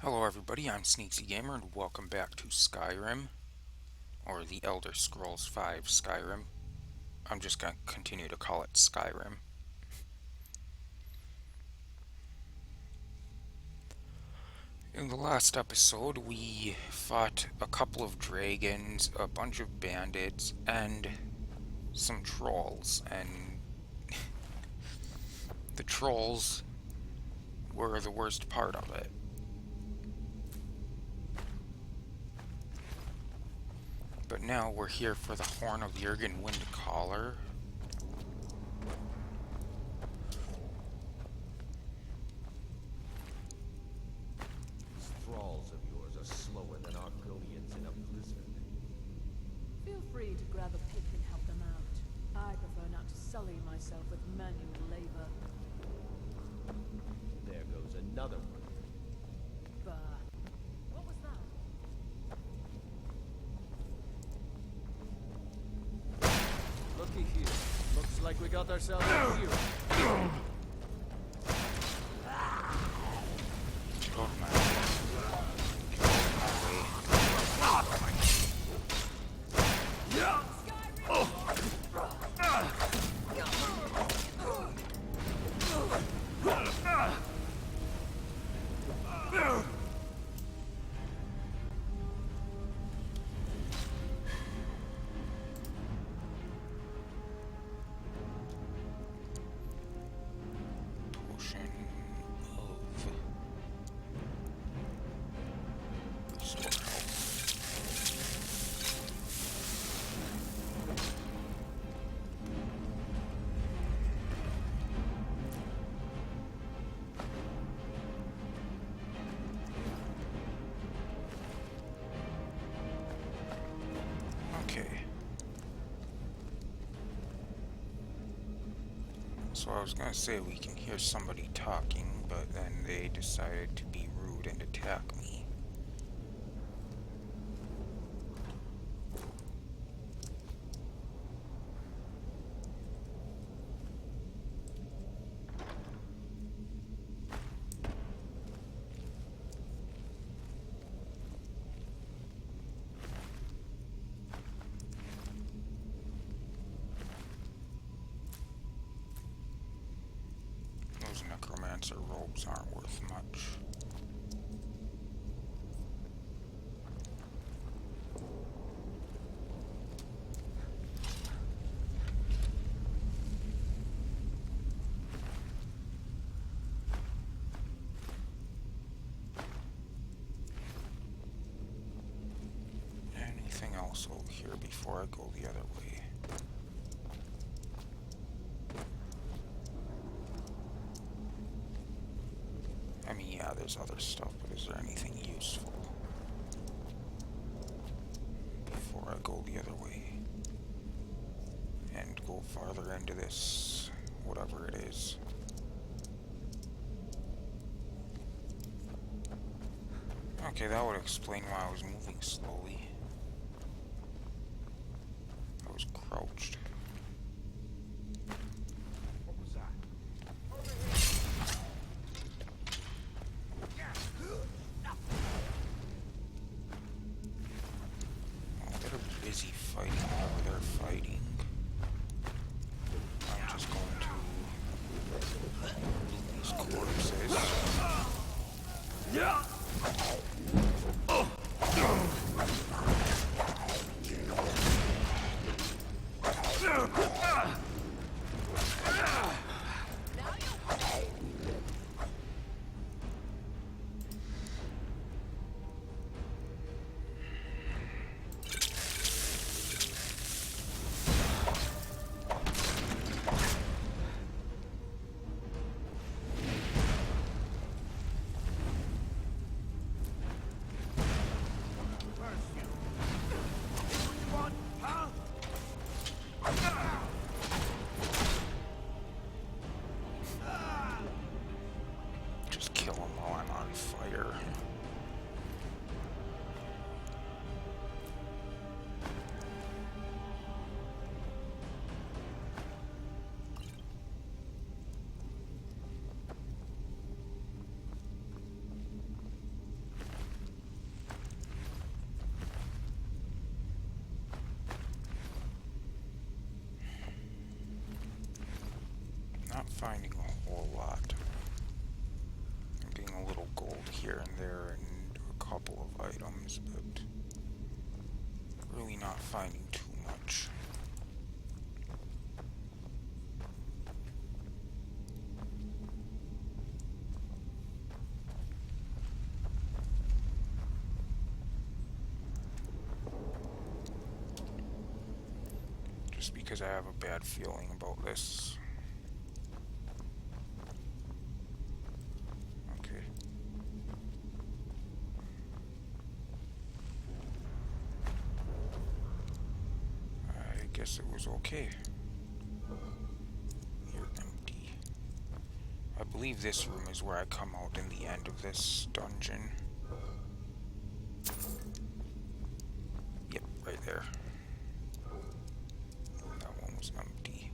Hello everybody, I'm Sneaksy Gamer and welcome back to Skyrim, or the Elder Scrolls V Skyrim. I'm just going to continue to call it Skyrim. In the last episode, we fought a couple of dragons, a bunch of bandits, and some trolls, and the trolls were the worst part of it. But now we're here for the Horn of Jurgen Windcaller. These thralls of yours are slower than Argonians in a blizzard. Feel free to grab a pick and help them out. I prefer not to sully myself with manual labor. There goes another one. Bah. What was that? Looky here. Looks like we got ourselves a hero. Go to my way. Potion of restore health. Okay. So I was gonna say we can hear somebody talking, but then they decided to be rude and attack me. Those necromancer robes aren't worth much. Anything else over here before I go the other way? I mean, yeah, there's other stuff, but is there anything useful before I go the other way and go farther into this, whatever it is? Okay, that would explain why I was moving slowly. I was crouched. What was that? Oh, they're busy fighting whatever they're fighting. I'm just going to loot these corpses. not finding a whole lot. I'm getting a little gold here and there and a couple of items, but really not finding too much. Just because I have a bad feeling about this. Okay. I guess it was okay. You're empty. I believe this room is where I come out in the end of this dungeon. Yep, right there. That one was empty.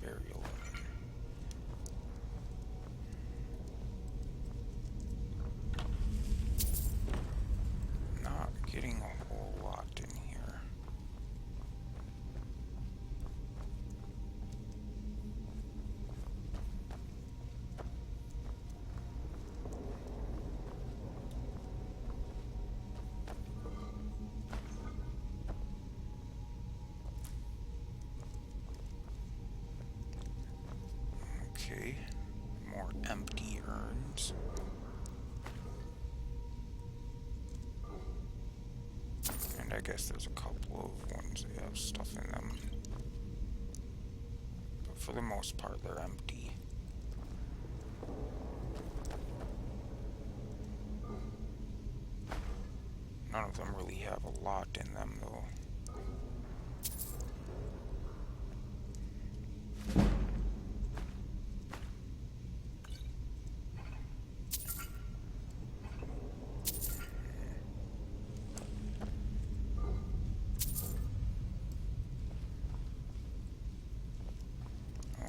Burial. Not getting a whole lot in here. Okay, more empty urns. And I guess there's a couple of ones that have stuff in them. But for the most part, they're empty. None of them really have a lot in them, though.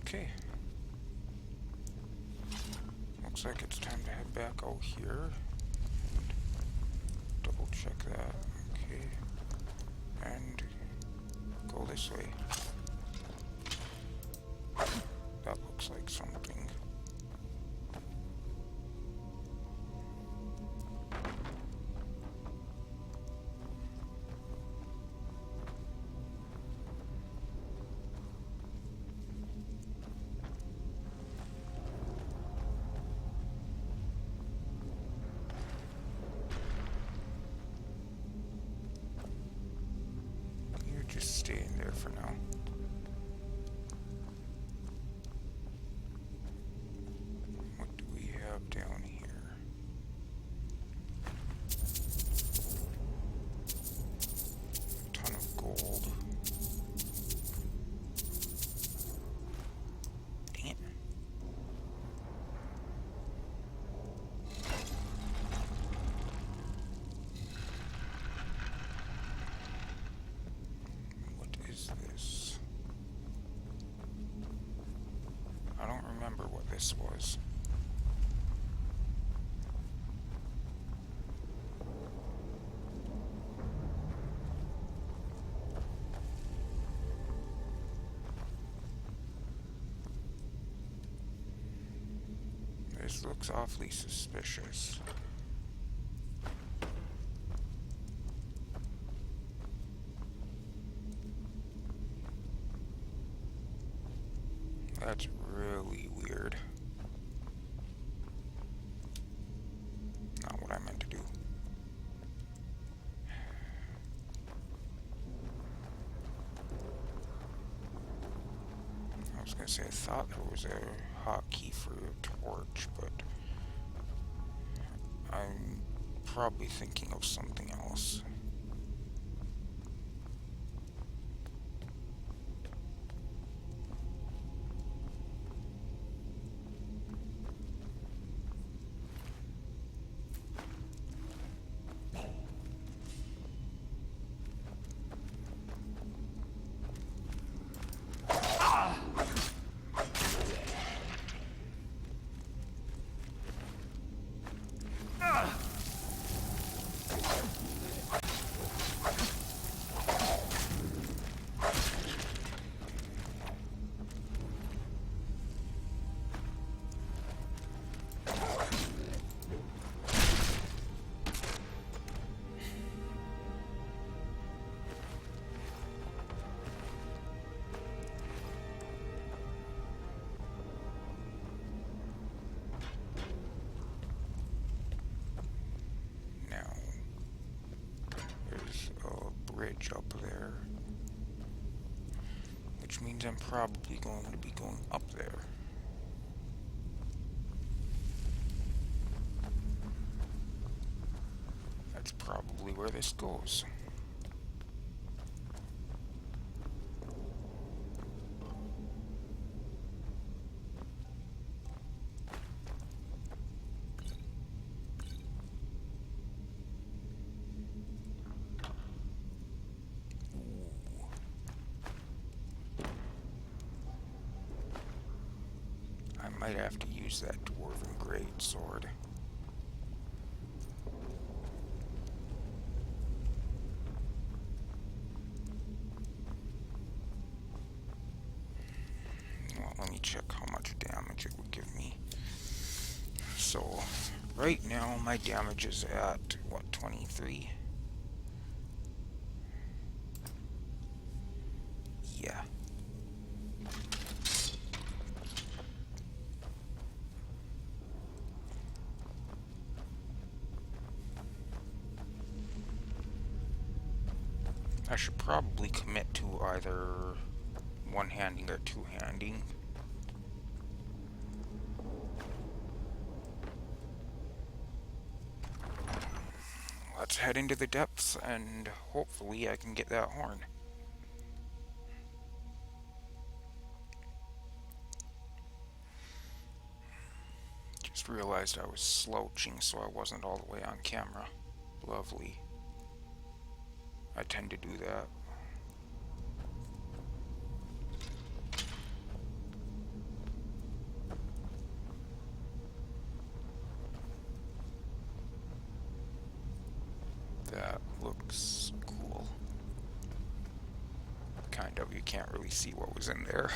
Okay. Looks like it's time to head back out here. Double check that. Okay. And go this way. That looks like something. Just stay in there for now. What do we have down here? A ton of gold. Dang it. This? I don't remember what this was. This looks awfully suspicious. That's really weird. Not what I meant to do. I was gonna say I thought there was a hotkey for a torch, but I'm probably thinking of something else. bridge up there. Which means I'm probably going to be going up there. That's probably where this goes. I might have to use that dwarven greatsword. Well, let me check how much damage it would give me. So, right now my damage is at, what, 23? Yeah. I should probably commit to either one-handing or two-handing. Let's head into the depths and hopefully I can get that horn. Just realized I was slouching so I wasn't all the way on camera. Lovely. I tend to do that. That looks cool. Kind of, you can't really see what was in there.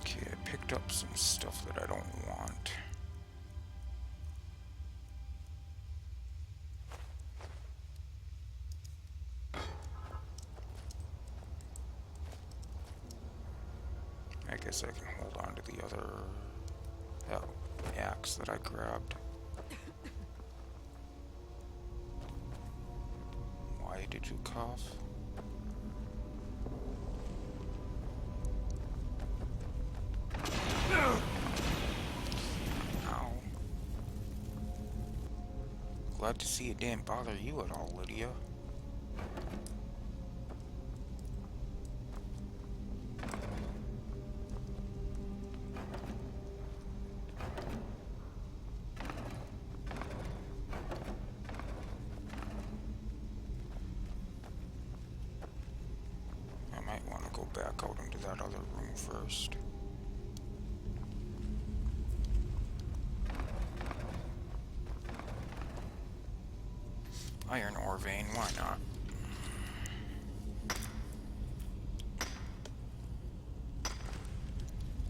Okay, I picked up some stuff that I don't want. I guess I can hold on to the other axe that I grabbed. Why did you cough? Ow. Glad to see it didn't bother you at all, Lydia. I might want to go back out into that other room first. Iron ore vein, why not?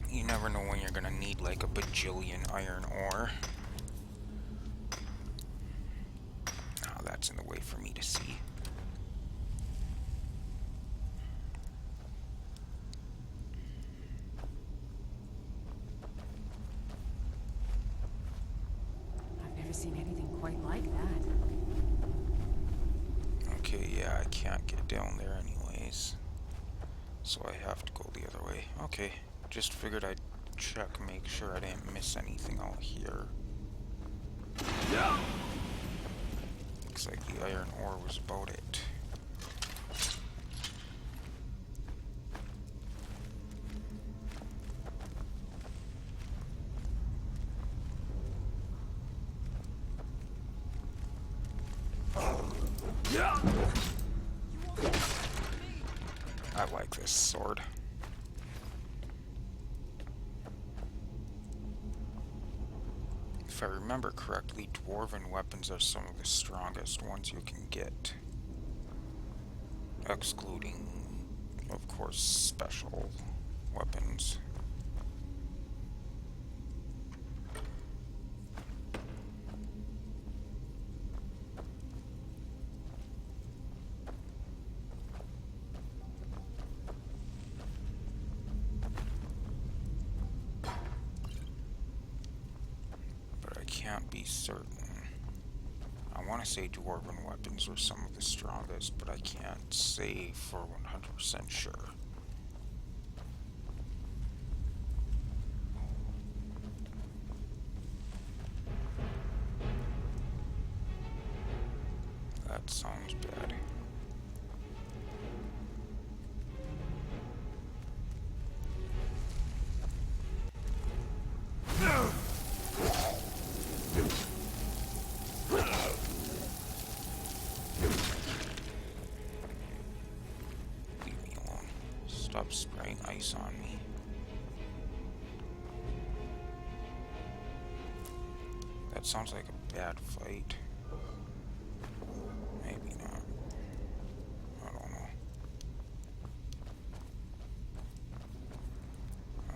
You never know when you're gonna need like a bajillion iron ore. Oh, that's in the way for me to see. I've never seen anything quite like that. Okay, yeah, I can't get down there anyways. So I have to go the other way. Okay, just figured I'd check, make sure I didn't miss anything out here. Looks like the iron ore was about it. I like this sword. If I remember correctly, dwarven weapons are some of the strongest ones you can get. Excluding of course, special weapons. But I can't be certain. I want to say dwarven weapons were some of the strongest, but I can't say for 100% sure. That sounds bad. Leave me alone. Stop spraying ice on me. That sounds like a bad fight. Maybe not. I don't know.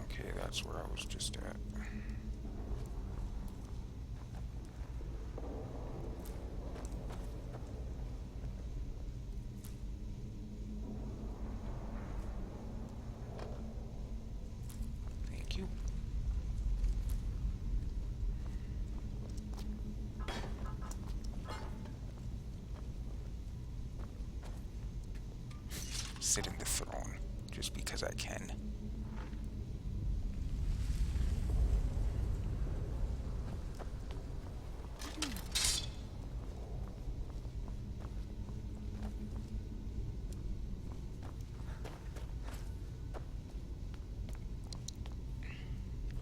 Okay, that's where I was just at. Thank you. Sit in the throne just because I can.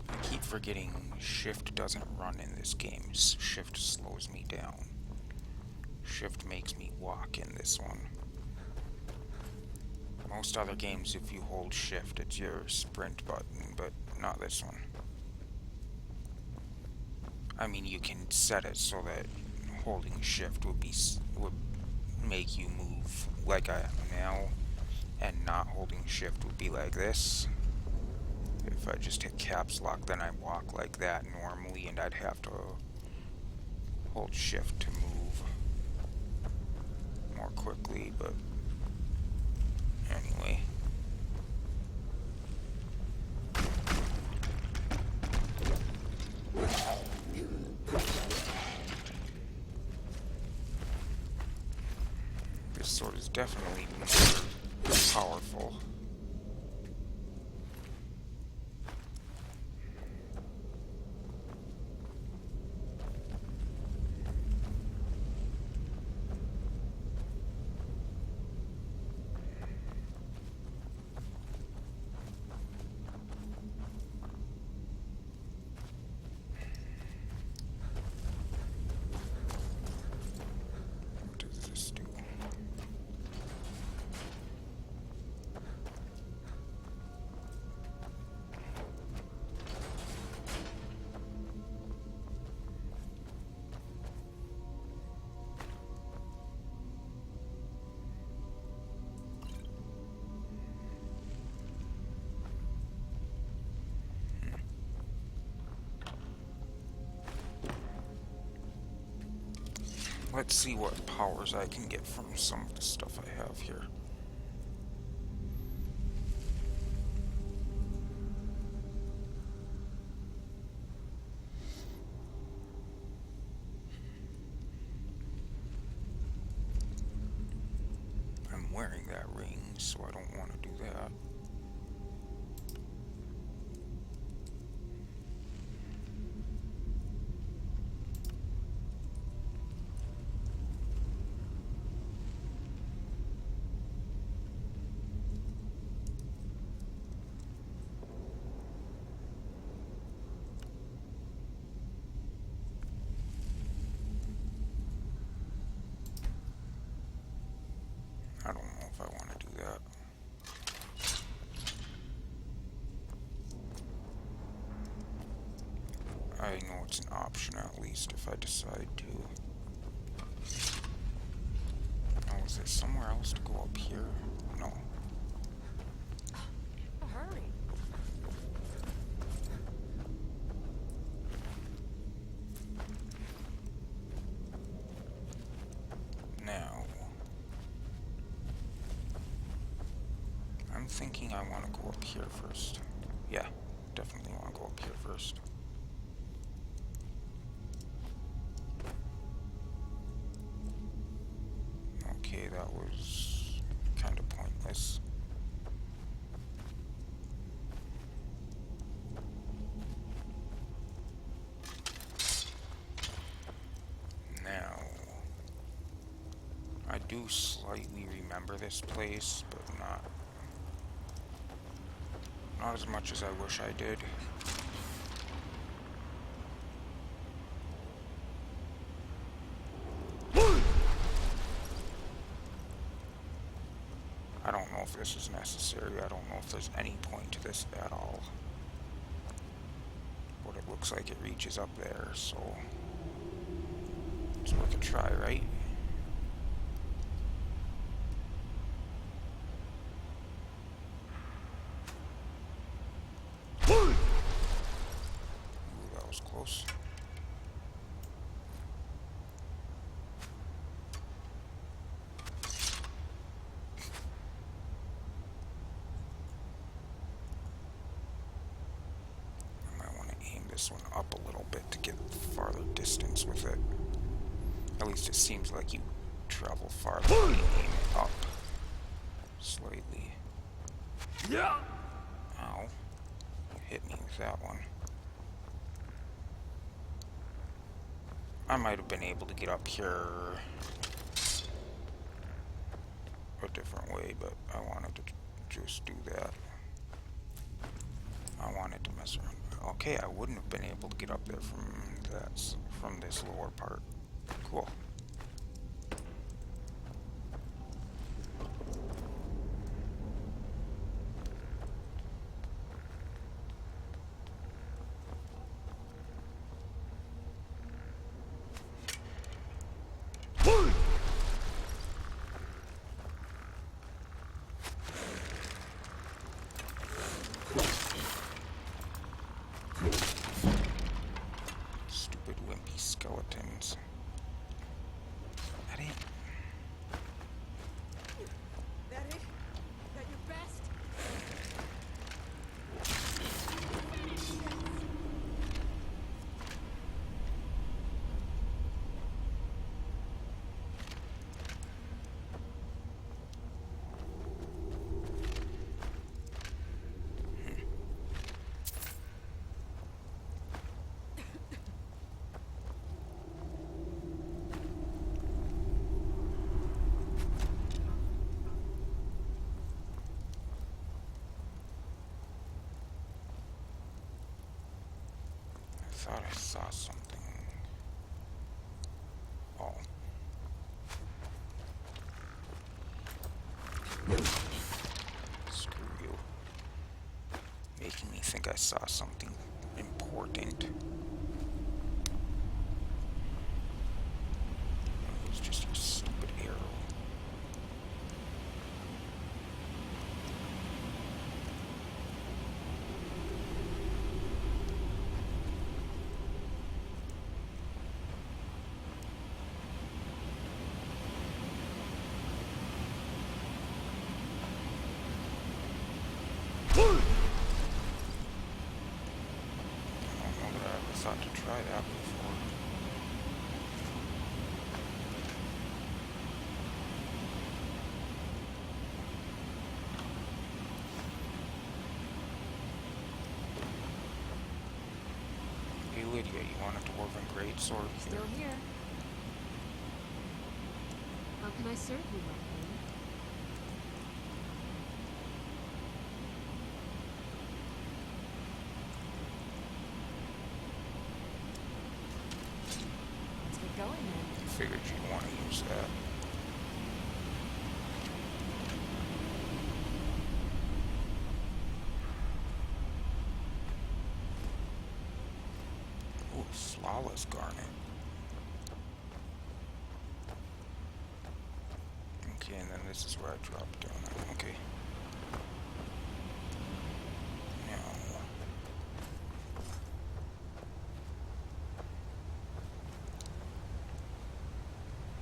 I keep forgetting shift doesn't run in this game. Shift slows me down. Shift makes me walk in this one. Most other games, if you hold shift, it's your sprint button, but not this one. I mean, you can set it so that holding shift would make you move like I am now, and not holding shift would be like this. If I just hit caps lock, then I walk like that normally, and I'd have to hold shift to move more quickly, but anyway. This sword is definitely more powerful. What does this do? Let's see what powers I can get from some of the stuff I have here. I'm wearing that ring, so I don't want to do that. I don't know if I want to do that. I know it's an option at least if I decide to. Oh, is there somewhere else to go up here? No. thinking I want to go up here first. Yeah, definitely want to go up here first. Okay, that was kind of pointless. Now, I do slightly remember this place, but not as much as I wish I did. I don't know if this is necessary. I don't know if there's any point to this at all. But it looks like it reaches up there, so it's worth a try, right? Ooh, that was close. This one up a little bit to get farther distance with it. At least it seems like you travel farther when you aim it up slightly. Yeah. Ow. You hit me with that one. I might have been able to get up here a different way, but I wanted to just do that. I wanted to mess around. Okay, I wouldn't have been able to get up there from this lower part. Cool. Skeletons. That ain't. That it? That your best? I thought I saw something. Oh. Screw you. Making me think I saw something important. It was just a stupid arrow. Thought to try that before. Hey Lydia, you want a dwarven greatsword? Still here. How can I serve you, my friend? Going then. Figured you'd want to use that. Ooh, flawless garnet. Okay, and then this is where I drop down. Okay. Now.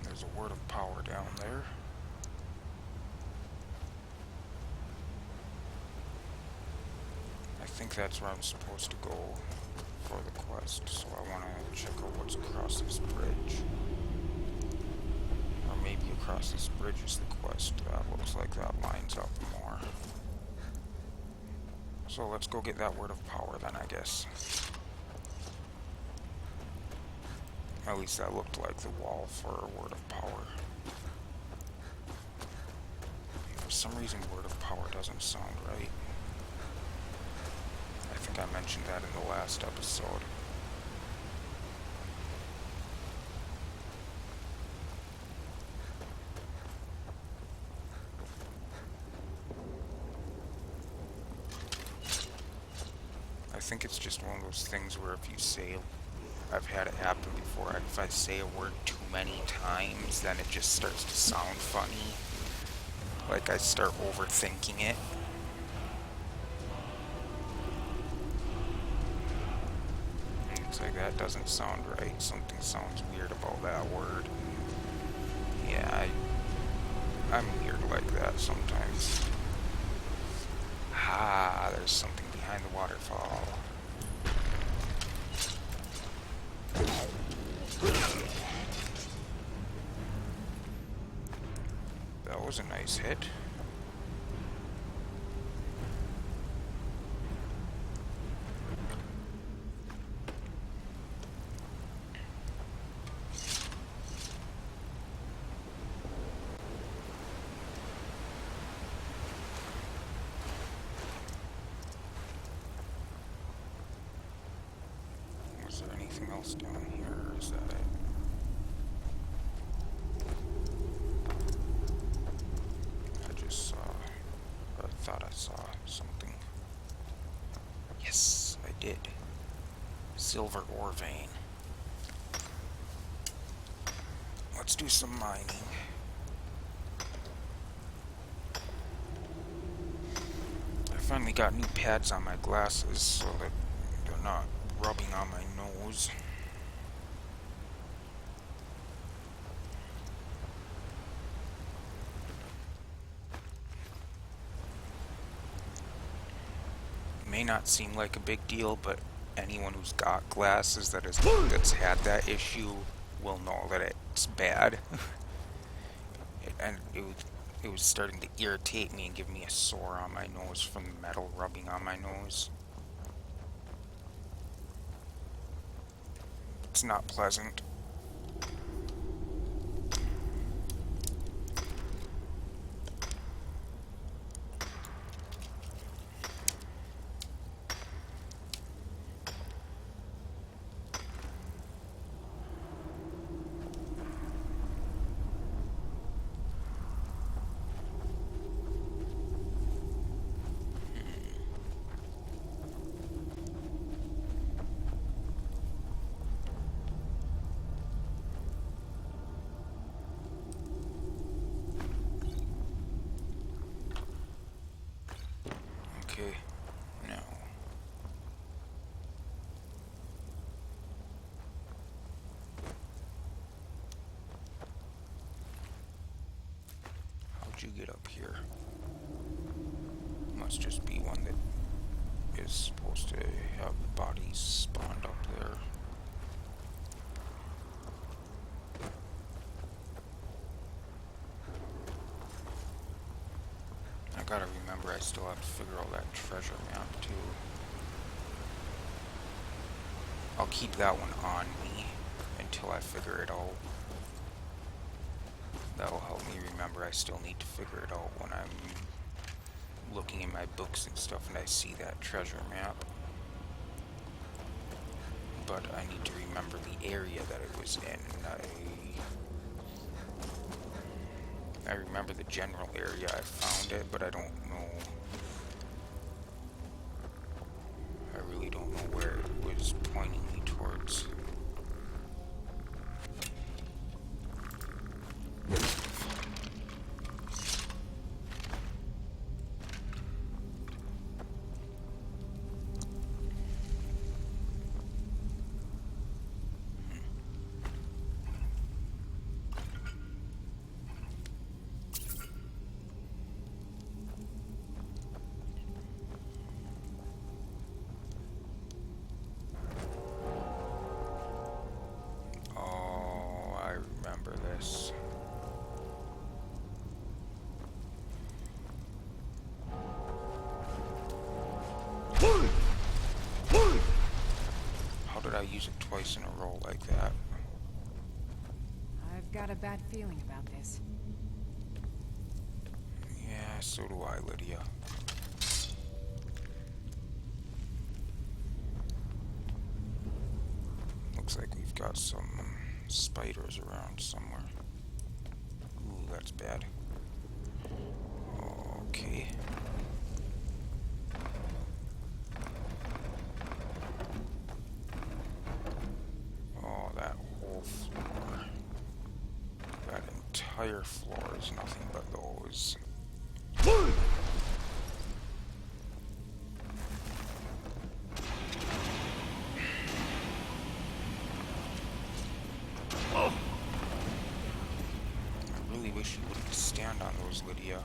There's a word of power down there. think that's where I'm supposed to go for the quest, so I want to check out what's across this bridge. Or maybe across this bridge is the quest. That looks like that lines up more. So let's go get that word of power then, I guess. At least that looked like the wall for a word of power. For some reason, word of power doesn't sound right. I think I mentioned that in the last episode. I think it's just one of those things where if you say, I've had it happen before, if I say a word too many times, then it just starts to sound funny. Like I start overthinking it. It's like that doesn't sound right. Something sounds weird about that word. Yeah, I'm weird like that sometimes. Ah, there's something behind the waterfall. That was a nice hit. Was there anything else down here, or is that it? I thought I saw something. Yes, I did. Silver ore vein. Let's do some mining. I finally got new pads on my glasses so that they're not rubbing on my nose. May not seem like a big deal, but anyone who's got glasses that's had that issue will know that it's bad. It was starting to irritate me and give me a sore on my nose from the metal rubbing on my nose. It's not pleasant. Okay, now. How'd you get up here? Must just be one that is supposed to have bodies spawned up there. I gotta remember I still have to figure out that treasure map too. I'll keep that one on me until I figure it out. That'll help me remember I still need to figure it out when I'm looking in my books and stuff and I see that treasure map. But I need to remember the area that it was in. I remember the general area I found it, but I don't know. I really don't know where it was pointing me towards. use it twice in a row like that. I've got a bad feeling about this. Yeah, so do I, Lydia. Looks like we've got some spiders around somewhere. Ooh, that's bad. Okay. Oh, that whole floor. That entire floor is nothing but those. I really wish you wouldn't stand on those, Lydia.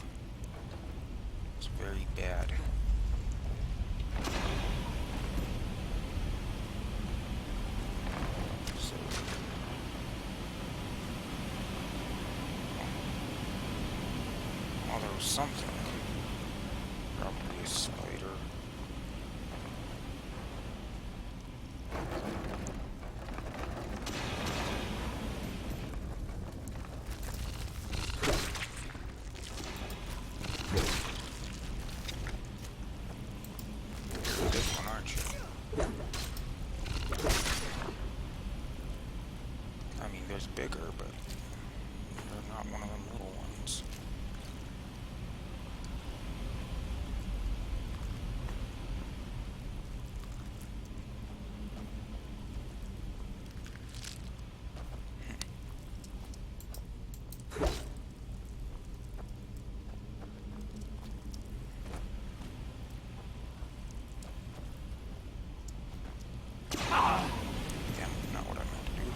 It's very bad. So, oh, there was something. Probably a spider. Big one, aren't you? I mean, there's bigger, but you're not one of them little ones. Damn, not what I meant to do.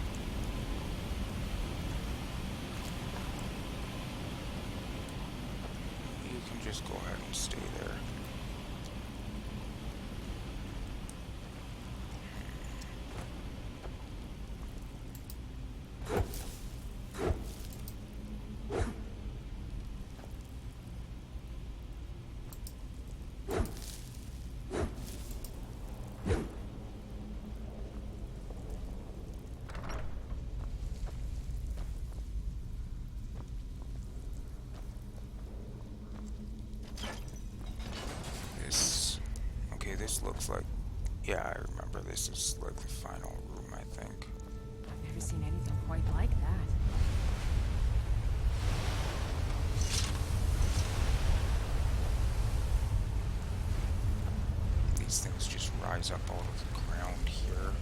You can just go ahead and stay there. Okay, this looks like, yeah, I remember this is like the final room, I think. I've never seen anything quite like that. These things just rise up out of the ground here.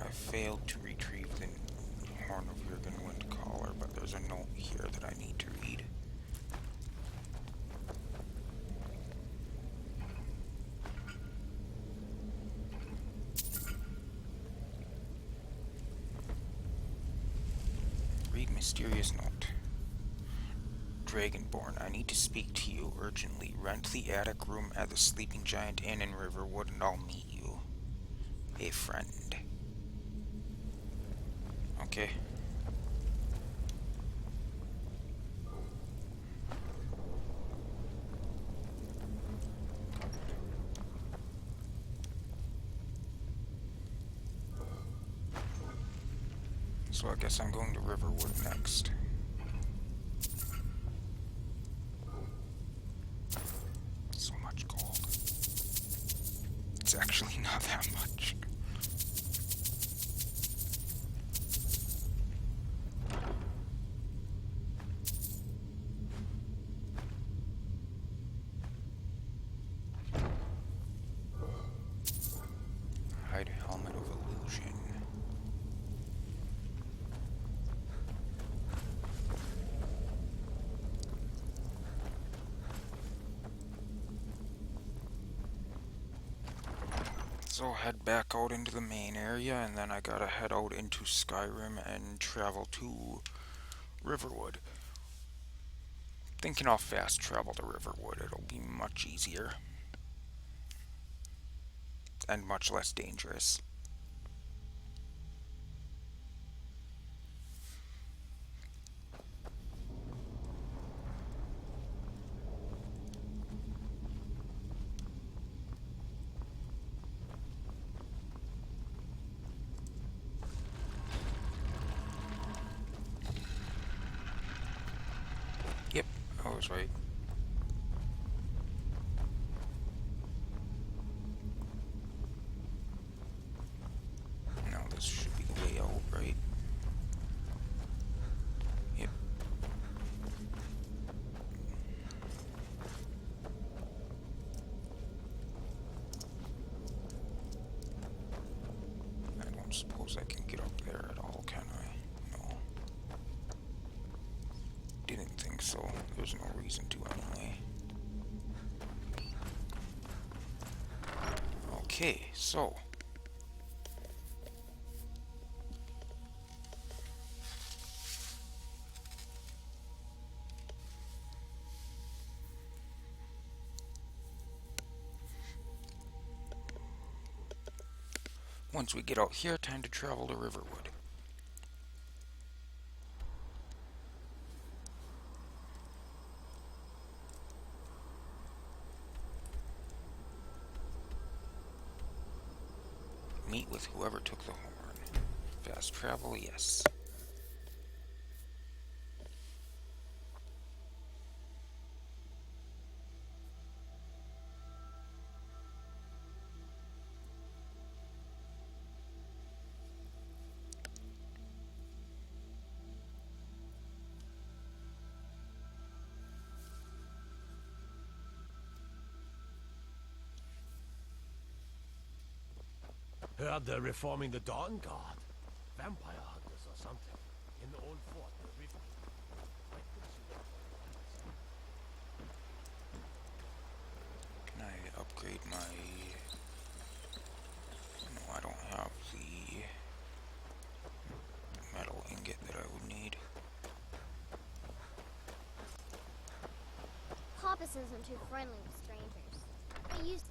I failed to retrieve the Horn of Jurgenwind collar, but there's a note here that I need to read. Read mysterious note. Dragonborn, I need to speak to you urgently. Rent the attic room at the Sleeping Giant Inn in Riverwood and I'll meet you. A friend. Okay. So I guess I'm going to Riverwood next. So much gold. It's actually not that much. Hide helmet of illusion. So I'll head back out into the main area, and then I gotta head out into Skyrim and travel to Riverwood. Thinking I'll fast travel to Riverwood, it'll be much easier. And much less dangerous. I was right. Now this should be the way out, right? Yep. I don't suppose I can get up there at all, can I? No. Didn't think so. There's no reason to anyway. Okay, so once we get out here, time to travel to Riverwood. Meet with whoever took the horn. Fast travel, yes. Heard they're reforming the Dawn Guard. Vampire hunters or something. In the old fort, the river. Can I upgrade my... No, I don't have the metal ingot that I would need. Papa says I'm too friendly with strangers. They used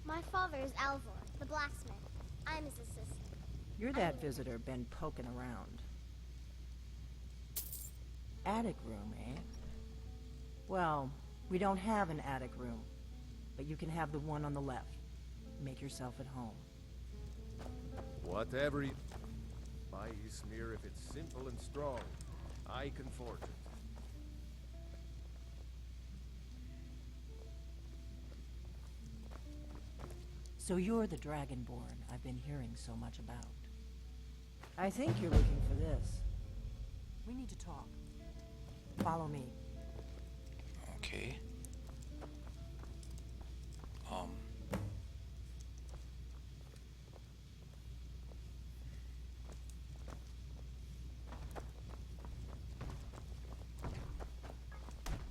My father is Alvor, the blacksmith. I'm his assistant. You're that visitor been poking around. Attic room, eh? Well, we don't have an attic room, but you can have the one on the left. Make yourself at home. Whatever you... My smear if it's simple and strong. I can forge it. So you're the Dragonborn I've been hearing so much about. I think you're looking for this. We need to talk. Follow me. Okay.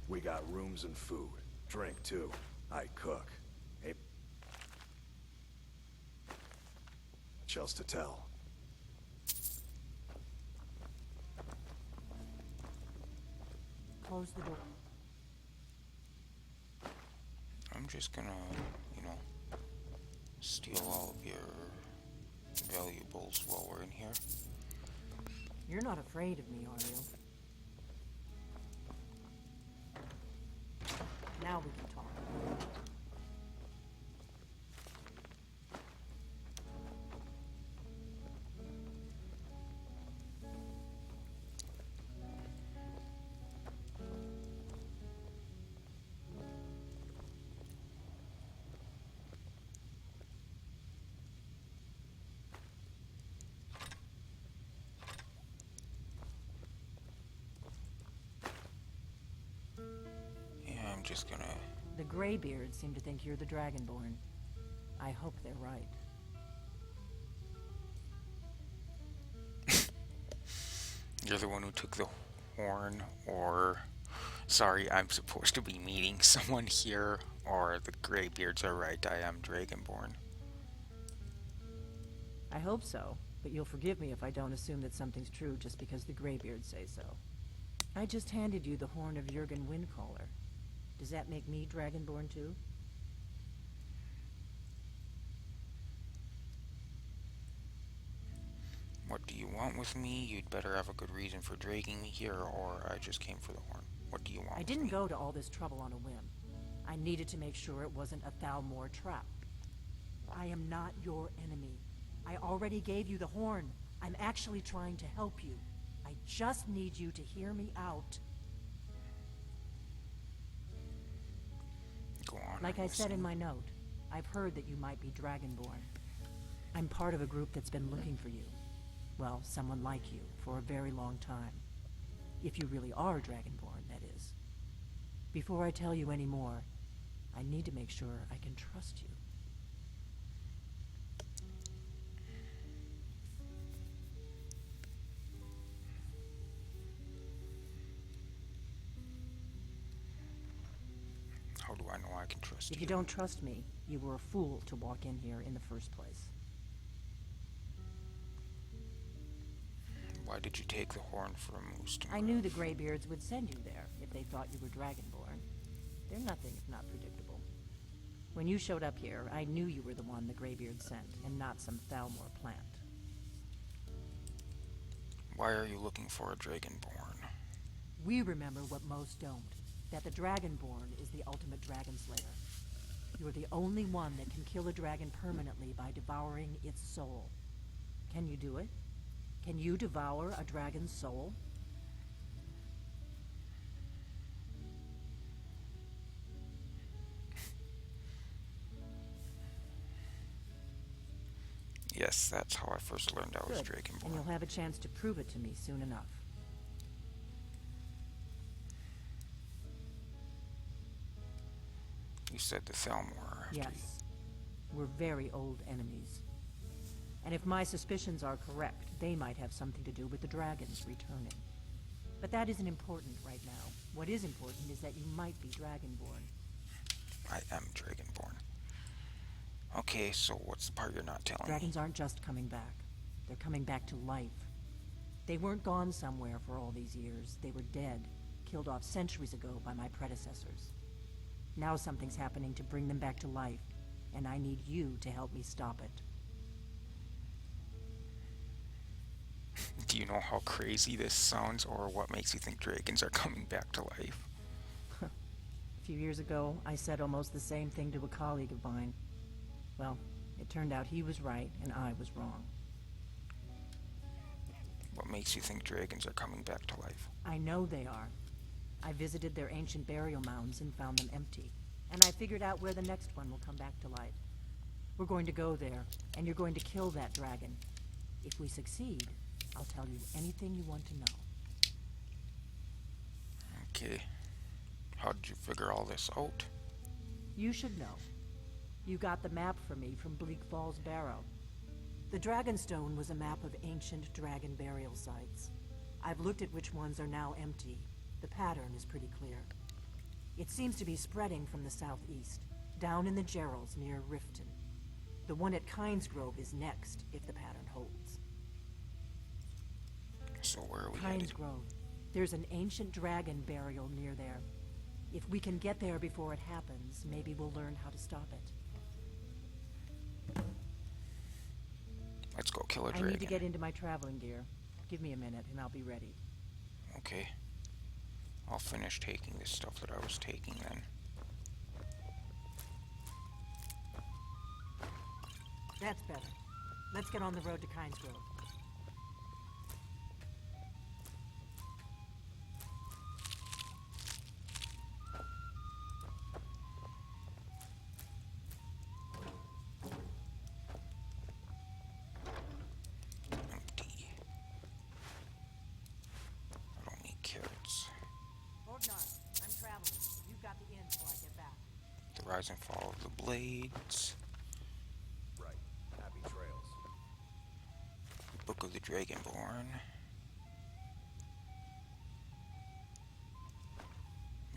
We got rooms and food. Drink, too. I cook. Hey... Much else to tell. Close the door. I'm just gonna, steal all of your valuables while we're in here. You're not afraid of me, are you? Now we can talk. Yeah, I'm just gonna... The Greybeards seem to think you're the Dragonborn. I hope they're right. You're the one who took the horn, or... Sorry, I'm supposed to be meeting someone here, or the Greybeards are right, I am Dragonborn. I hope so, but you'll forgive me if I don't assume that something's true just because the Greybeards say so. I just handed you the horn of Jurgen Windcaller. Does that make me Dragonborn too? What do you want with me? You'd better have a good reason for dragging me here, or I just came for the horn. What do you want I with didn't me? go to all this trouble on a whim. I needed to make sure it wasn't a Thalmor trap. I am not your enemy. I already gave you the horn. I'm actually trying to help you. I just need you to hear me out. Go on. Like I'm I said in listening. my note, I've heard that you might be Dragonborn. I'm part of a group that's been looking for you. Well, someone like you, for a very long time. If you really are Dragonborn, that is. Before I tell you any more, I need to make sure I can trust you. How do I know I can trust If you don't trust me, you were a fool to walk in here in the first place. Why did you take the horn from Ustum? I knew the Greybeards would send you there if they thought you were Dragonborn. They're nothing if not predictable. When you showed up here, I knew you were the one the Greybeards sent, and not some Thalmor plant. Why are you looking for a Dragonborn? We remember what most don't, that the Dragonborn is the ultimate dragon slayer. You're the only one that can kill a dragon permanently by devouring its soul. Can you do it? Can you devour a dragon's soul? Yes, that's how I first learned I was Good. And Dragonborn. you'll have a chance to prove it to me soon enough. You said the Thalmor are after you. Yes. We're very old enemies. And if my suspicions are correct, they might have something to do with the dragons returning. But that isn't important right now. What is important is that you might be Dragonborn. I am Dragonborn. Okay, so what's the part you're not telling Dragons aren't just coming back. They're coming back to life. They weren't gone somewhere for all these years. They were dead, killed off centuries ago by my predecessors. Now something's happening to bring them back to life, and I need you to help me stop it. me? Do you know how crazy this sounds, or what makes you think dragons are coming back to life? A few years ago, I said almost the same thing to a colleague of mine. Well, it turned out he was right and I was wrong. What makes you think dragons are coming back to life? I know they are. I visited their ancient burial mounds and found them empty. And I figured out where the next one will come back to life. We're going to go there, and you're going to kill that dragon. If we succeed, I'll tell you anything you want to know. Okay. How did you figure all this out? You should know. You got the map for me from Bleak Falls Barrow. The Dragonstone was a map of ancient dragon burial sites. I've looked at which ones are now empty. The pattern is pretty clear. It seems to be spreading from the southeast, down in the Gerals near Riften. The one at Kinesgrove is next, if the pattern holds. So where are we headed? Kinesgrove. There's an ancient dragon burial near there. If we can get there before it happens, maybe we'll learn how to stop it. Let's go kill a I dragon. need to get into my traveling gear. Give me a minute and I'll be ready. Okay. I'll finish taking this stuff that I was taking then. That's better. Let's get on the road to Kinesgrove. Empty. I don't need carrots. Ordnar, I'm traveling. You've got the inn till I get back. The rise and fall of the blades. Right. Happy trails. Book of the Dragonborn.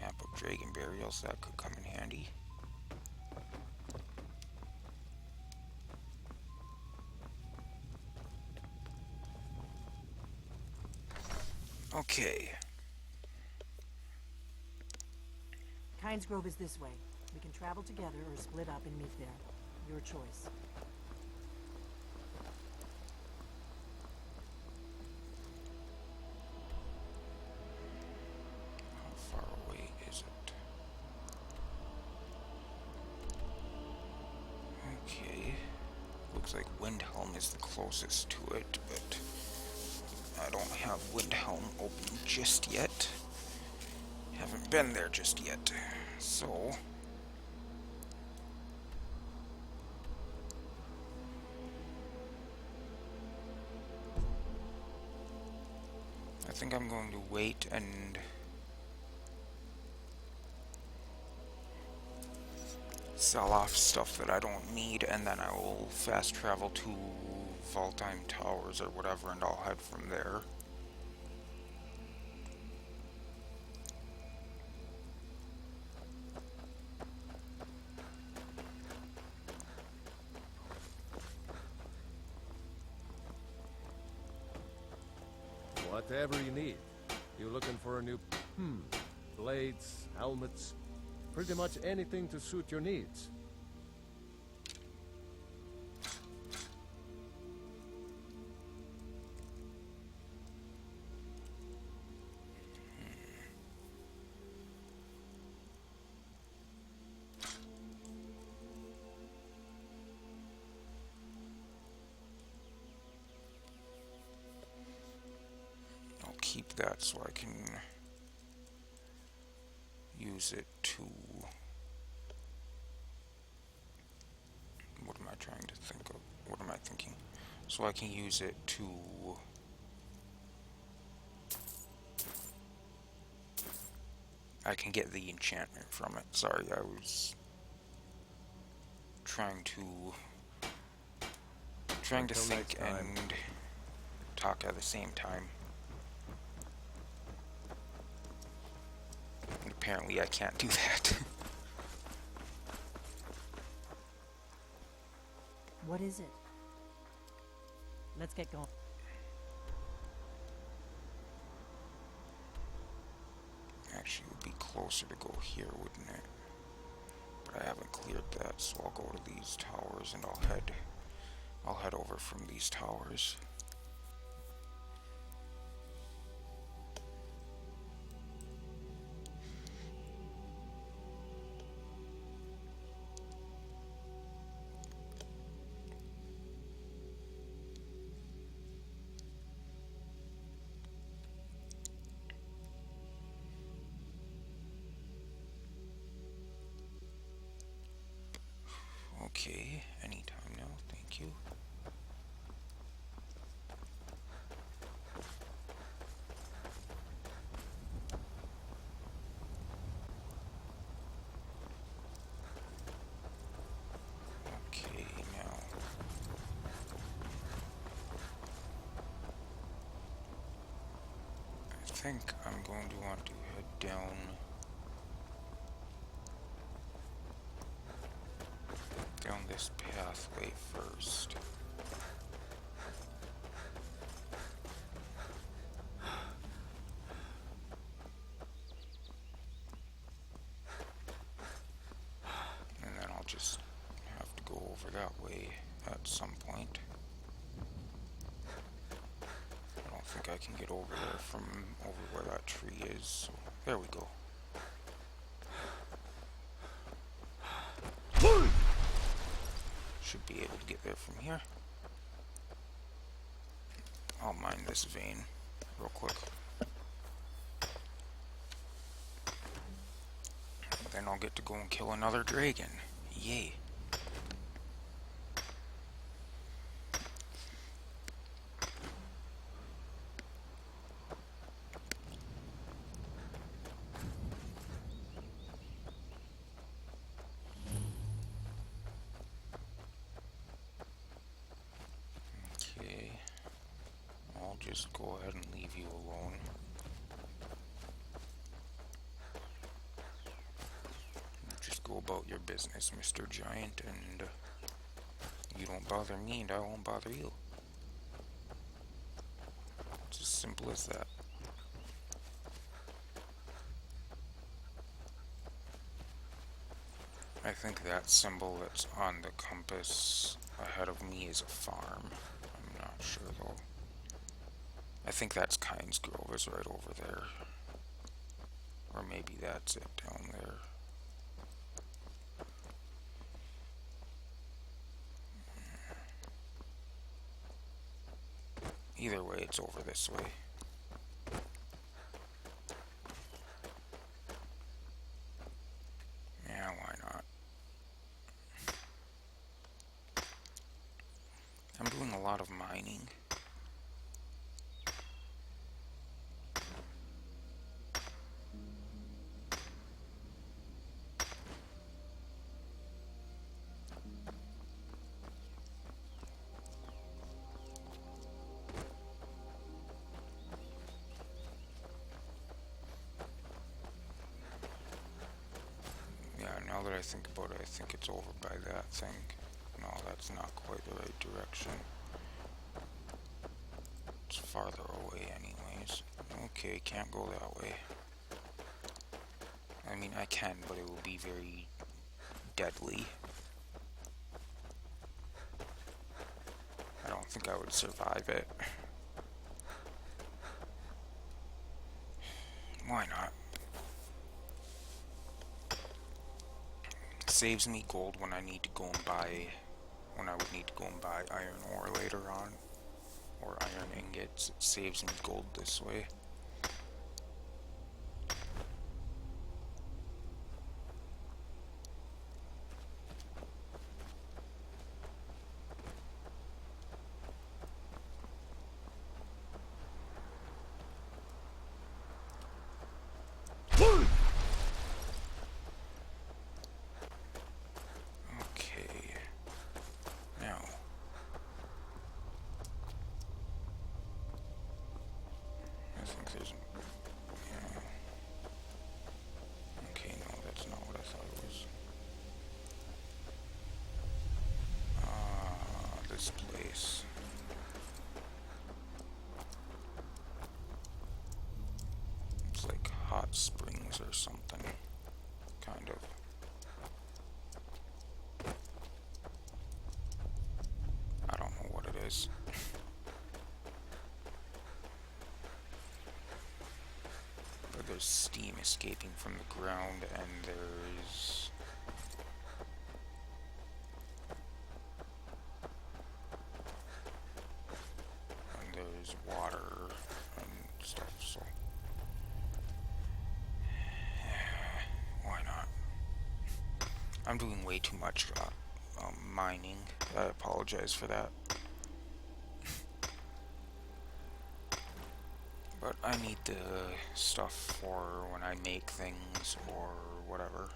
Map of dragon burials, that could come in handy. Okay. Kinesgrove is this way. We can travel together or split up and meet there. Your choice. How far away is it? Looks like Windhelm is the closest to it, but I don't have Windhelm open just yet. Haven't been there just yet. So I think I'm going to wait and sell off stuff that I don't need, and then I will fast travel to Valtheim Towers or whatever, and I'll head from there. Whatever you need. You looking for a new... blades, helmets, pretty much anything to suit your needs. Keep that so I can use it to... What am I trying to think of? What am I thinking? So I can use it to... I can get the enchantment from it. Sorry, I was trying to think and talk at the same time. And apparently I can't do that. What is it? Let's get going. Actually, it would be closer to go here, wouldn't it? But I haven't cleared that, so I'll go to these towers and I'll head over from these towers. Okay, anytime now, thank you. Okay, now. I think I'm going to want to head down this pathway first. And then I'll just have to go over that way at some point. I don't think I can get over there from over where that tree is, so there we go. Should be able to get there from here. I'll mine this vein real quick. Then I'll get to go and kill another dragon. Yay. Just go ahead and leave you alone. Just go about your business, Mr. Giant, and you don't bother me and I won't bother you. It's as simple as that. I think that symbol that's on the compass ahead of me is a farm. I'm not sure though. I think that's Kynes Grove is right over there. Or maybe that's it down there. Either way, it's over this way. Yeah, why not? I'm doing a lot of mining. Yeah, now that I think about it, I think it's over by that thing. No, that's not quite the right direction. It's farther away anyways. Okay, can't go that way. I mean, I can, but it will be very deadly. I don't think I would survive it. Why not? Saves me gold when I need to go and buy, when I would need to go and buy iron ore later on, or iron ingots. It saves me gold this way. Okay. Now. I think there's... Yeah. Okay, no, that's not what I thought it was. This place. It's like hot springs or something. Kind of. I don't know what it is. But there's steam escaping from the ground, and there's... water and stuff, so... Why not? I'm doing way too much mining. I apologize for that. But I need the stuff for when I make things or whatever.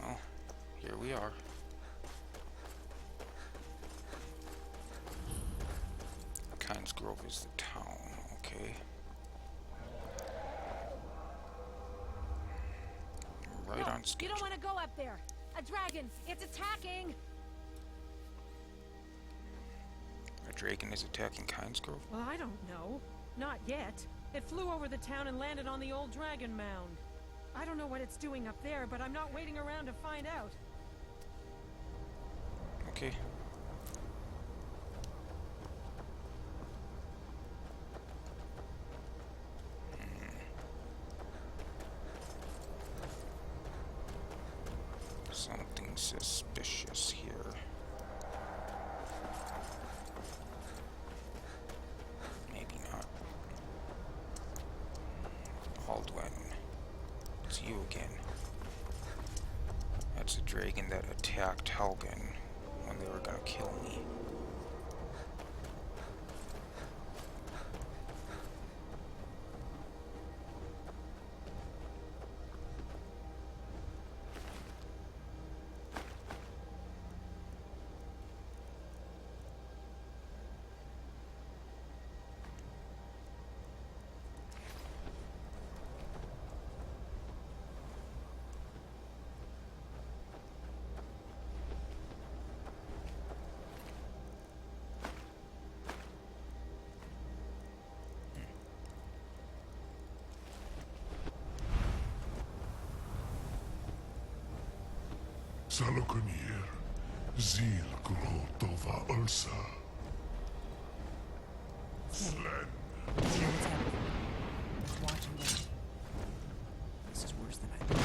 Well, here we are. Kynes Grove is the town, okay. Right on schedule. You don't want to go up there. A dragon. It's attacking. A dragon is attacking Kynes Grove? Well, I don't know. Not yet. It flew over the town and landed on the old dragon mound. I don't know what it's doing up there, but I'm not waiting around to find out. Okay. Something suspicious here. Maybe not. Alduin. It's you again. That's a dragon that attacked Helgen when they were gonna kill me. Salokunir, Zil Gro Tova Ulsa. Slen. I know what's happening. Just watch and wait. This is worse than I thought.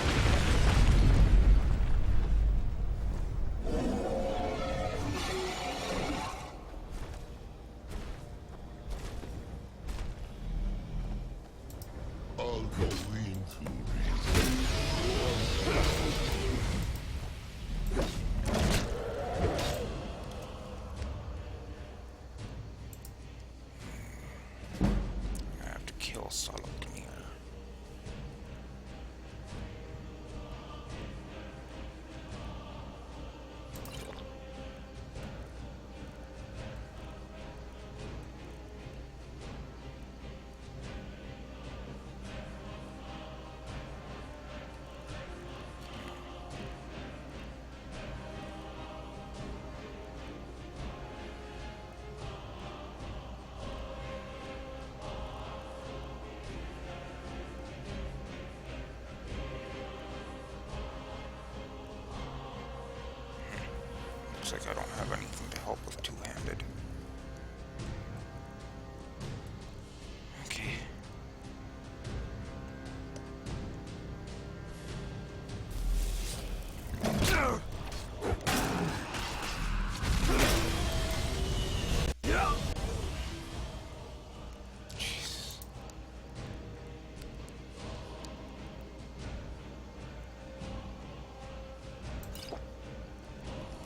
I have to kill Soloknir. Looks like I don't have anything to help with two-handed. Okay. Jesus.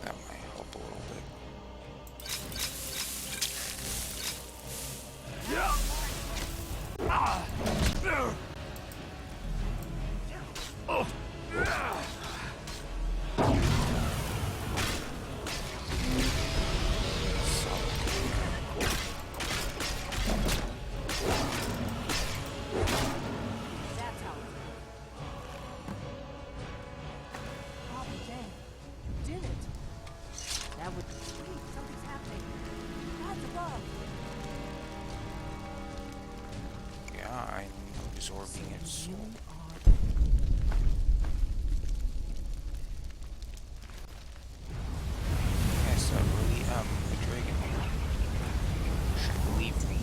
That might help a little bit. That's how it's done. Oh, dang. You did it. That would... Wait, something's happening. God's above. Yeah, I'm absorbing its soul. You are... Yes, I really am a dragon. You should believe me.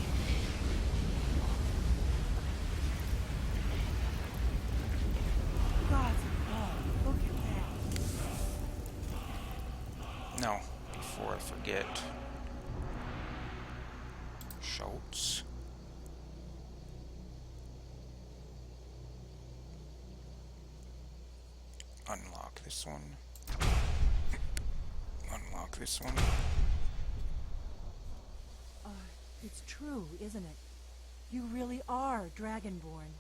God's above. Look at that. No, before I forget. Schultz. Unlock this one. Unlock this one. It's true, isn't it? You really are Dragonborn.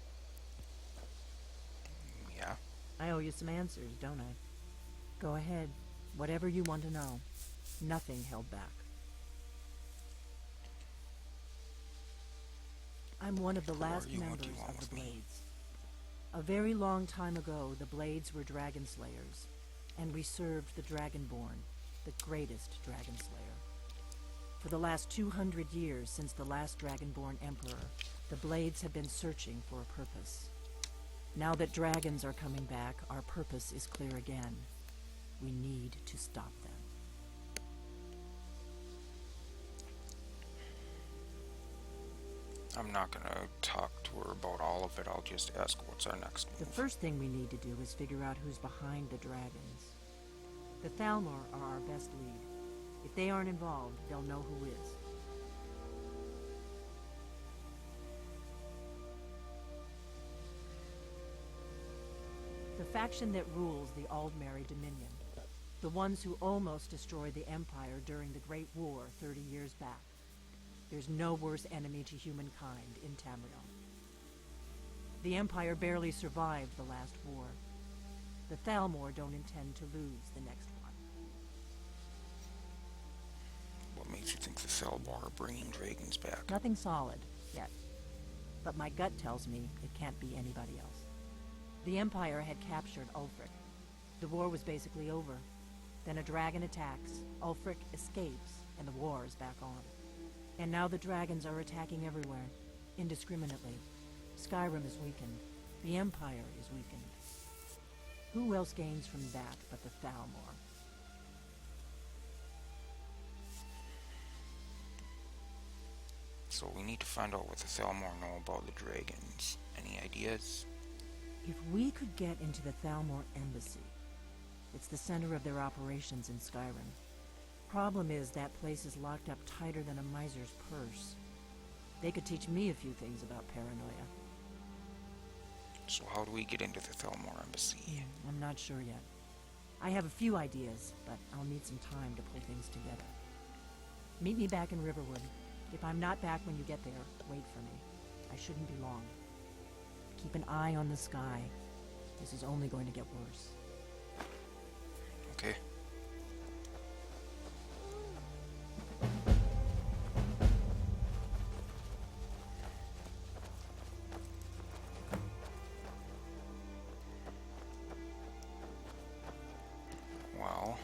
Yeah. I owe you some answers, don't I? Go ahead. Whatever you want to know. Nothing held back. I'm one of the Who are last you? What members do you want of the with me? Blades. A very long time ago, the Blades were Dragon Slayers, and we served the Dragonborn, the greatest Dragon Slayer. For the last 200 years since the last Dragonborn Emperor, the Blades have been searching for a purpose. Now that dragons are coming back, our purpose is clear again. We need to stop them. I'm not gonna talk to her about all of it. I'll just ask what's our next The move. first thing we need to do is figure out who's behind the dragons. The Thalmor are our best lead. If they aren't involved, they'll know who is. The faction that rules the Aldmeri Dominion. The ones who almost destroyed the Empire during the Great War 30 years back. There's no worse enemy to humankind in Tamriel. The Empire barely survived the last war. The Thalmor don't intend to lose the next one. What makes you think the Thalmor are bringing dragons back? Nothing solid, yet. But my gut tells me it can't be anybody else. The Empire had captured Ulfric. The war was basically over. Then a dragon attacks, Ulfric escapes, and the war is back on. And now the dragons are attacking everywhere, indiscriminately. Skyrim is weakened. The Empire is weakened. Who else gains from that but the Thalmor? So we need to find out what the Thalmor know about the dragons. Any ideas? If we could get into the Thalmor embassy, it's the center of their operations in Skyrim. Problem is, that place is locked up tighter than a miser's purse. They could teach me a few things about paranoia. So how do we get into the Thalmor embassy? I'm not sure yet. I have a few ideas, but I'll need some time to pull things together. Meet me back in Riverwood. If I'm not back when you get there, wait for me. I shouldn't be long. Keep an eye on the sky. This is only going to get worse. Okay. Well,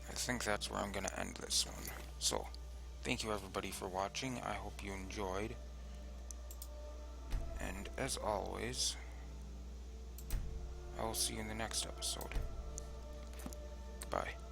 I think that's where I'm going to end this one. So, thank you everybody for watching. I hope you enjoyed. And as always, I will see you in the next episode. Goodbye.